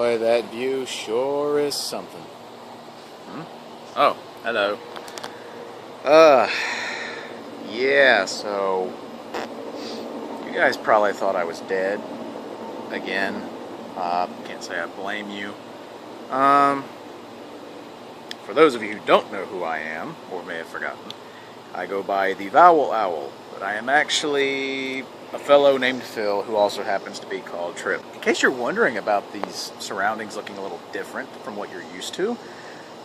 boy, that view sure is something. Oh, hello. Yeah, so you guys probably thought I was dead again. Can't say I blame you. For those of you who don't know who I am, or may have forgotten, I go by TheVowelOwl, but I am actually a fellow named Phil who also happens to be called Trip. In case you're wondering about these surroundings looking a little different from what you're used to,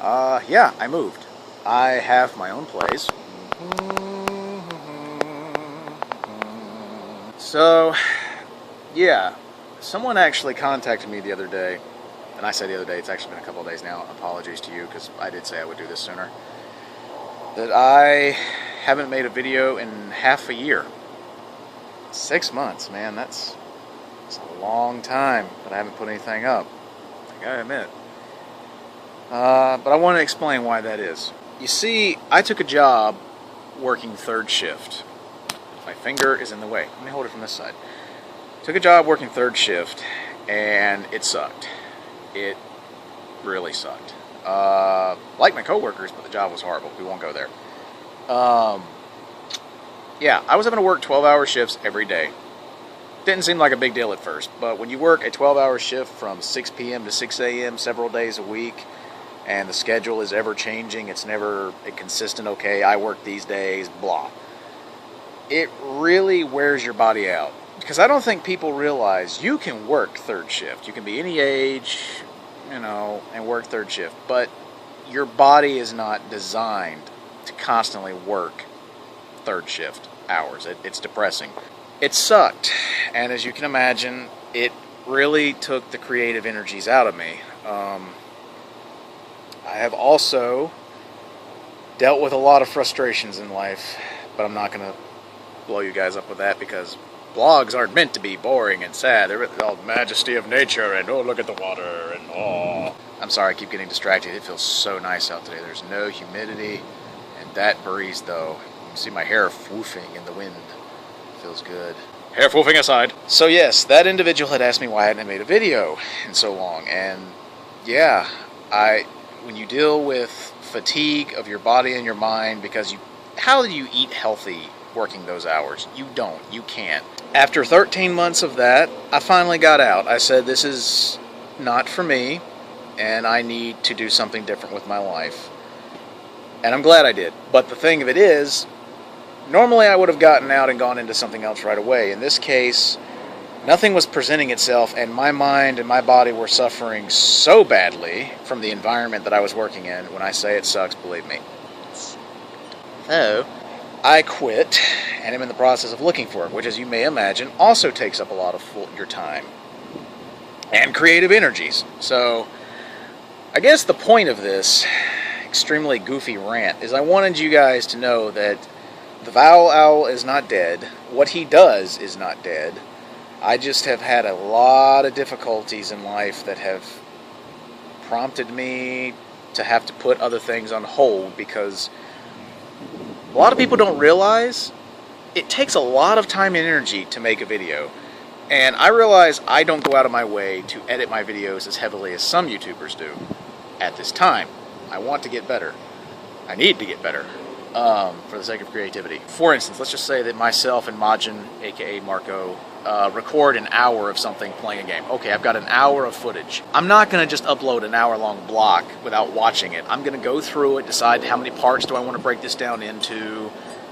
yeah, I moved. I have my own place. So, yeah, someone actually contacted me the other day, and I say the other day, it's actually been a couple of days now, apologies to you, because I did say I would do this sooner, that I haven't made a video in half a year. 6 months, man, that's a long time, but I haven't put anything up, I gotta admit. But I want to explain why that is. You see, I took a job working third shift. My finger is in the way. Let me hold it from this side. Took a job working third shift, and it sucked. It really sucked. Like my coworkers, but the job was horrible. We won't go there. Yeah, I was having to work 12-hour shifts every day. Didn't seem like a big deal at first, but when you work a 12-hour shift from 6 p.m. to 6 a.m. several days a week, and the schedule is ever changing, it's never a consistent, okay, I work these days, blah. It really wears your body out. Because I don't think people realize you can work third shift. You can be any age, you know, and work third shift. But your body is not designed to constantly work third shift hours. It's depressing. It sucked. And as you can imagine, it really took the creative energies out of me. I have also dealt with a lot of frustrations in life, but I'm not going to blow you guys up with that because blogs aren't meant to be boring and sad. They're all majesty of nature and oh, look at the water and oh. I'm sorry, I keep getting distracted. It feels so nice out today. There's no humidity and that breeze though. You can see my hair woofing in the wind. Feels good. Hair woofing aside. So yes, that individual had asked me why I hadn't made a video in so long, and yeah, when you deal with fatigue of your body and your mind, because how do you eat healthy working those hours? You don't. You can't. After 13 months of that, I finally got out. I said, this is not for me, and I need to do something different with my life. And I'm glad I did. But the thing of it is, normally I would have gotten out and gone into something else right away. In this case, nothing was presenting itself, and my mind and my body were suffering so badly from the environment that I was working in. When I say it sucks, believe me. So I quit, and am in the process of looking for it, which, as you may imagine, also takes up a lot of your time and creative energies. So I guess the point of this extremely goofy rant is I wanted you guys to know that TheVowelOwl is not dead. What he does is not dead. I just have had a lot of difficulties in life that have prompted me to have to put other things on hold, because a lot of people don't realize it takes a lot of time and energy to make a video. And I realize I don't go out of my way to edit my videos as heavily as some YouTubers do at this time. I want to get better. I need to get better for the sake of creativity. For instance, let's just say that myself and Majin, aka Marco, record an hour of something playing a game. Okay, I've got an hour of footage. I'm not going to just upload an hour-long block without watching it. I'm going to go through it, decide how many parts do I want to break this down into,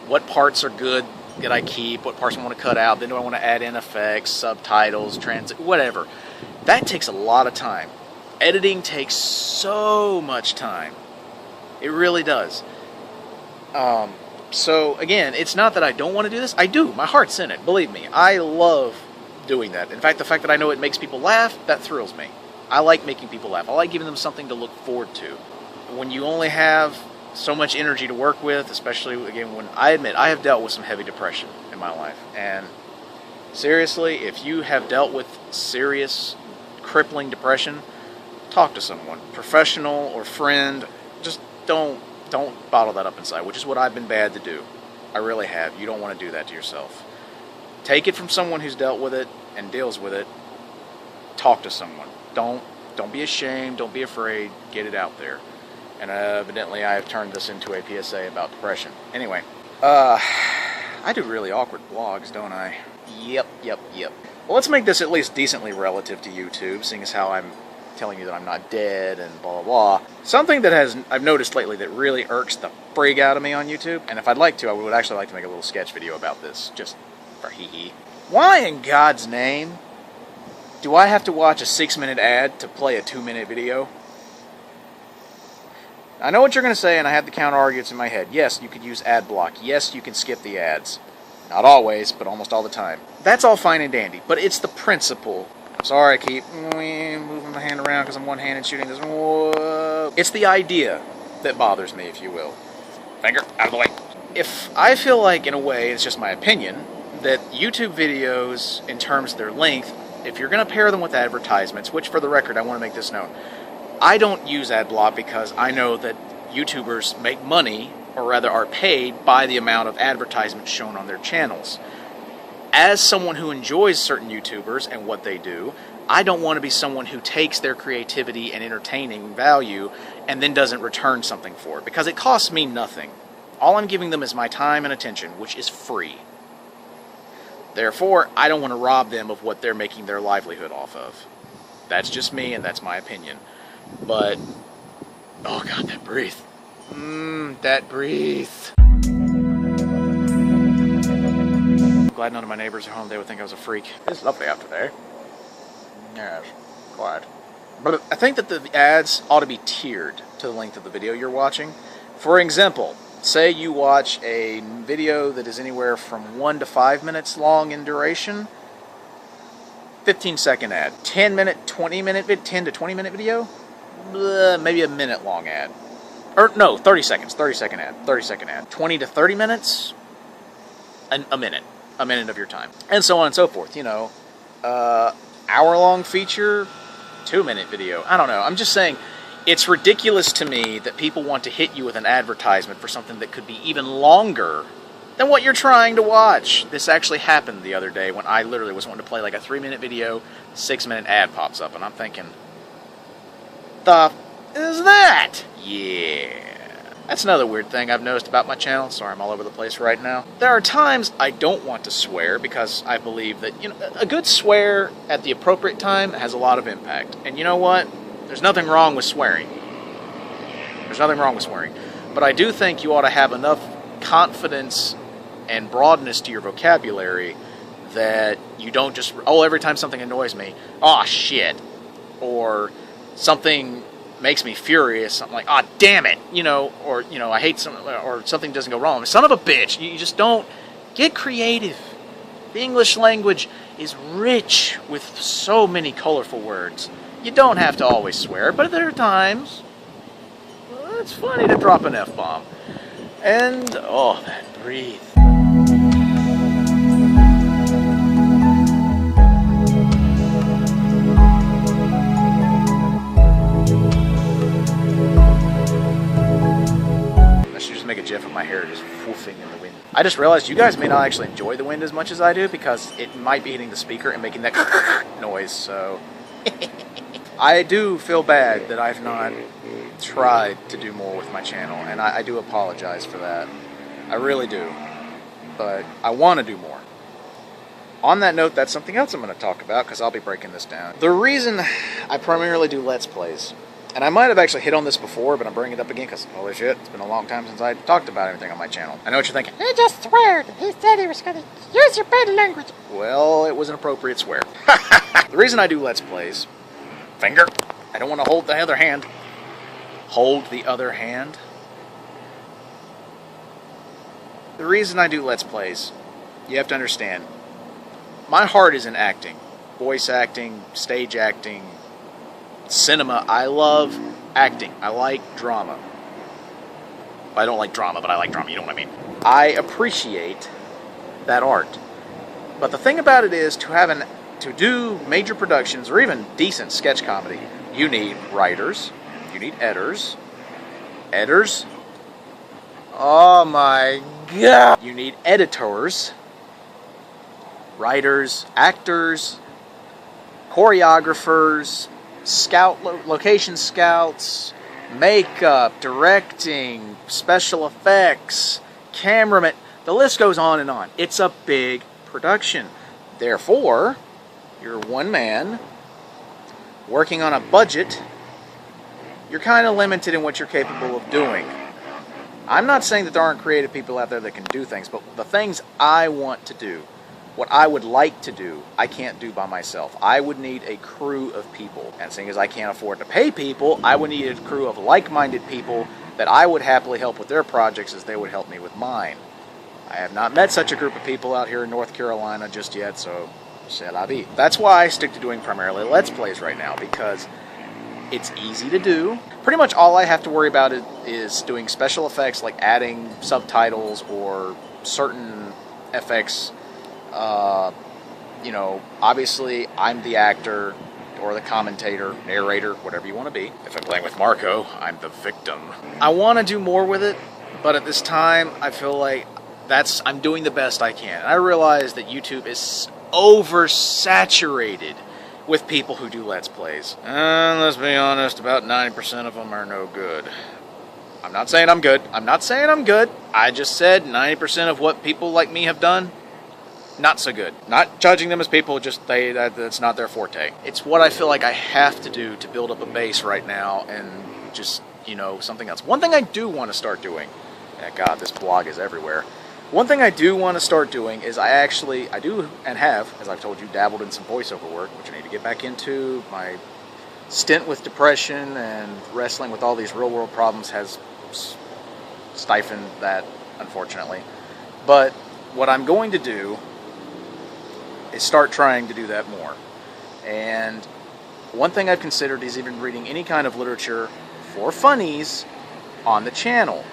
what parts are good that I keep, what parts I want to cut out, then do I want to add in effects, subtitles, whatever. That takes a lot of time. Editing takes so much time. It really does. So again, it's not that I don't want to do this. I do. My heart's in it. Believe me. I love doing that. In fact, the fact that I know it makes people laugh, that thrills me. I like making people laugh. I like giving them something to look forward to. When you only have so much energy to work with, especially, again, when I admit I have dealt with some heavy depression in my life. And seriously, if you have dealt with serious, crippling depression, talk to someone. Professional or friend. Just don't bottle that up inside, which is what I've been bad to do. I really have. You don't want to do that to yourself. Take it from someone who's dealt with it and deals with it. Talk to someone. Don't Don't be ashamed. Don't be afraid. Get it out there. And evidently I have turned this into a PSA about depression. Anyway, I do really awkward vlogs, don't I? Yep. Well, let's make this at least decently relative to YouTube, seeing as how I'm telling you that I'm not dead and blah, blah, blah. Something that I've noticed lately that really irks the frig out of me on YouTube, and if I'd like to, I would actually like to make a little sketch video about this, just for hee-hee. Why in God's name do I have to watch a 6-minute ad to play a 2-minute video? I know what you're going to say, and I have the counter arguments in my head. Yes, you could use ad block. Yes, you can skip the ads. Not always, but almost all the time. That's all fine and dandy, but it's the principle. I'm sorry I keep moving my hand around because I'm one-handed shooting this. Whoa. It's the idea that bothers me, if you will. Finger, out of the way. If I feel like, in a way, it's just my opinion, that YouTube videos, in terms of their length, if you're going to pair them with advertisements, which for the record, I want to make this known, I don't use ad block because I know that YouTubers make money, or rather are paid, by the amount of advertisements shown on their channels. As someone who enjoys certain YouTubers and what they do, I don't want to be someone who takes their creativity and entertaining value and then doesn't return something for it, because it costs me nothing. All I'm giving them is my time and attention, which is free. Therefore, I don't want to rob them of what they're making their livelihood off of. That's just me, and that's my opinion. But, oh God, that breathe. That breathe. I'm glad none of my neighbors are home. They would think I was a freak. It's lovely out today. Yes, quiet. But I think that the ads ought to be tiered to the length of the video you're watching. For example, say you watch a video that is anywhere from 1 to 5 minutes long in duration. 15-second ad. 10-minute, 20-minute, 10 to 20-minute video. Maybe a minute long ad. Or no, 30 seconds. 30-second ad. 30-second ad. 20 to 30 minutes. A minute. A minute of your time. And so on and so forth. You know, hour-long feature, 2-minute video. I don't know. I'm just saying, it's ridiculous to me that people want to hit you with an advertisement for something that could be even longer than what you're trying to watch. This actually happened the other day when I literally was wanting to play like a 3-minute video, 6-minute ad pops up, and I'm thinking, the is that? Yeah. That's another weird thing I've noticed about my channel. Sorry, I'm all over the place right now. There are times I don't want to swear because I believe that, you know, a good swear at the appropriate time has a lot of impact. And you know what? There's nothing wrong with swearing. There's nothing wrong with swearing. But I do think you ought to have enough confidence and broadness to your vocabulary that you don't just, oh, every time something annoys me, oh shit, or something makes me furious, I'm like, ah, oh, damn it, you know, or, you know, I hate something, or something doesn't go wrong. Son of a bitch, you just don't get creative. The English language is rich with so many colorful words. You don't have to always swear, but there are times, well, it's funny to drop an F-bomb. And, oh, that breathe. Make a gif of my hair just woofing in the wind. I just realized you guys may not actually enjoy the wind as much as I do because it might be hitting the speaker and making that noise, so I do feel bad that I've not tried to do more with my channel, and I do apologize for that. I really do, but I want to do more. On that note, that's something else I'm going to talk about because I'll be breaking this down. The reason I primarily do Let's Plays, and I might have actually hit on this before, but I'm bringing it up again because, holy shit, it's been a long time since I talked about anything on my channel. I know what you're thinking. He just sweared. He said he was going to use your bad language. Well, it was an appropriate swear. The reason I do Let's Plays, finger, I don't want to hold the other hand. Hold the other hand. The reason I do Let's Plays, you have to understand, my heart is in acting. Voice acting, stage acting, cinema. I love acting. I like drama. I don't like drama, but I like drama. You know what I mean? I appreciate that art. But the thing about it is, to do major productions or even decent sketch comedy, you need writers, you need editors. Editors? Oh my God! You need editors, writers, actors, choreographers, location scouts, makeup, directing, special effects, cameraman. The list goes on and on. It's a big production. Therefore, you're one man working on a budget. You're kind of limited in what you're capable of doing. I'm not saying that there aren't creative people out there that can do things, but the things I want to do, what I would like to do, I can't do by myself. I would need a crew of people. And seeing as I can't afford to pay people, I would need a crew of like-minded people that I would happily help with their projects as they would help me with mine. I have not met such a group of people out here in North Carolina just yet, so c'est la vie. That's why I stick to doing primarily Let's Plays right now, because it's easy to do. Pretty much all I have to worry about is doing special effects, like adding subtitles or certain effects. You know, obviously I'm the actor or the commentator, narrator, whatever you want to be. If I'm playing with Marco, I'm the victim. I want to do more with it, but at this time I feel like I'm doing the best I can. And I realize that YouTube is oversaturated with people who do Let's Plays. And let's be honest, about 90% of them are no good. I'm not saying I'm good. I'm not saying I'm good. I just said 90% of what people like me have done, not so good. Not judging them as people, just that's not their forte. It's what I feel like I have to do to build up a base right now and just, you know, something else. One thing I do want to start doing, God, this blog is everywhere. One thing I do want to start doing is I do and have, as I've told you, dabbled in some voiceover work, which I need to get back into. My stint with depression and wrestling with all these real-world problems has stifled that, unfortunately. But what I'm going to do is start trying to do that more. And one thing I've considered is even reading any kind of literature for funnies on the channel.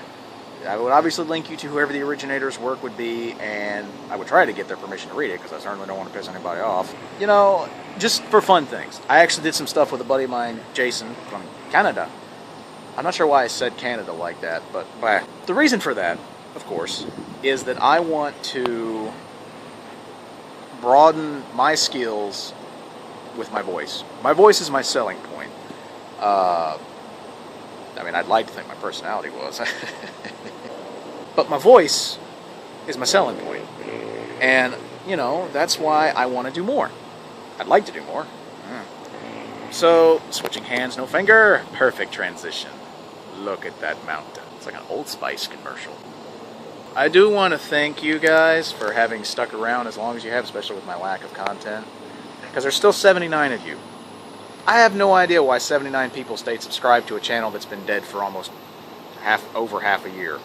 I would obviously link you to whoever the originator's work would be, and I would try to get their permission to read it, because I certainly don't want to piss anybody off. You know, just for fun things. I actually did some stuff with a buddy of mine, Jason, from Canada. I'm not sure why I said Canada like that, but the reason for that, of course, is that I want to broaden my skills with my voice. My voice is my selling point. I mean, I'd like to think my personality was. But my voice is my selling point. And, you know, that's why I want to do more. I'd like to do more. So, switching hands, no finger. Perfect transition. Look at that mountain. It's like an Old Spice commercial. I do want to thank you guys for having stuck around as long as you have, especially with my lack of content. Because there's still 79 of you. I have no idea why 79 people stayed subscribed to a channel that's been dead for almost over half a year.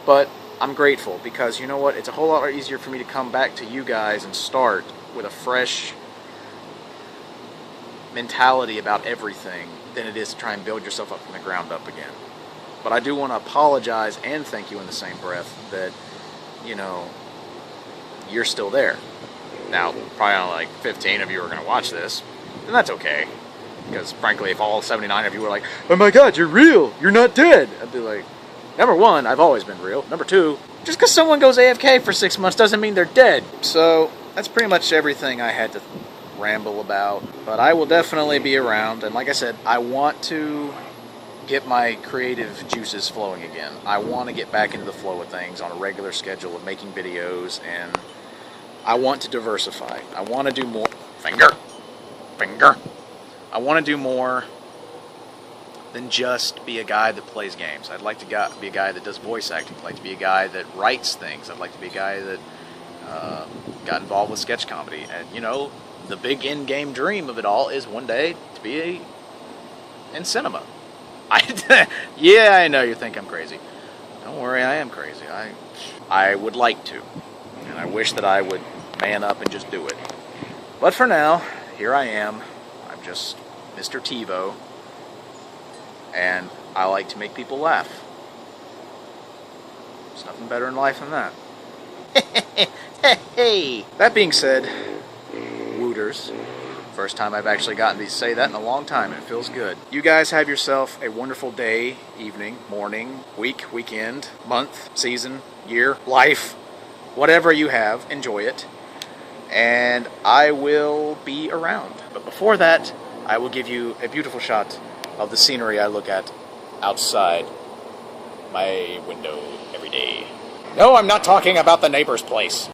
But I'm grateful, because you know what? It's a whole lot easier for me to come back to you guys and start with a fresh mentality about everything than it is to try and build yourself up from the ground up again. But I do want to apologize and thank you in the same breath that, you know, you're still there. Now, probably only like 15 of you are going to watch this, and that's okay. Because, frankly, if all 79 of you were like, oh my god, you're real, you're not dead, I'd be like, number one, I've always been real. Number two, just because someone goes AFK for 6 months doesn't mean they're dead. So, that's pretty much everything I had to ramble about. But I will definitely be around, and like I said, I want to get my creative juices flowing again. I want to get back into the flow of things on a regular schedule of making videos, and I want to diversify. I want to do more. Finger. I want to do more than just be a guy that plays games. I'd like to be a guy that does voice acting. I'd like to be a guy that writes things. I'd like to be a guy that got involved with sketch comedy. And, you know, the big in-game dream of it all is one day to be in cinema. Yeah, I know you think I'm crazy. Don't worry, I am crazy. I would like to. And I wish that I would man up and just do it. But for now, here I am. I'm just Mr. TiVo. And I like to make people laugh. There's nothing better in life than that. Hey! That being said, wooters. First time I've actually gotten to say that in a long time, and it feels good. You guys have yourself a wonderful day, evening, morning, week, weekend, month, season, year, life, whatever you have. Enjoy it. And I will be around. But before that, I will give you a beautiful shot of the scenery I look at outside my window every day. No, I'm not talking about the neighbor's place.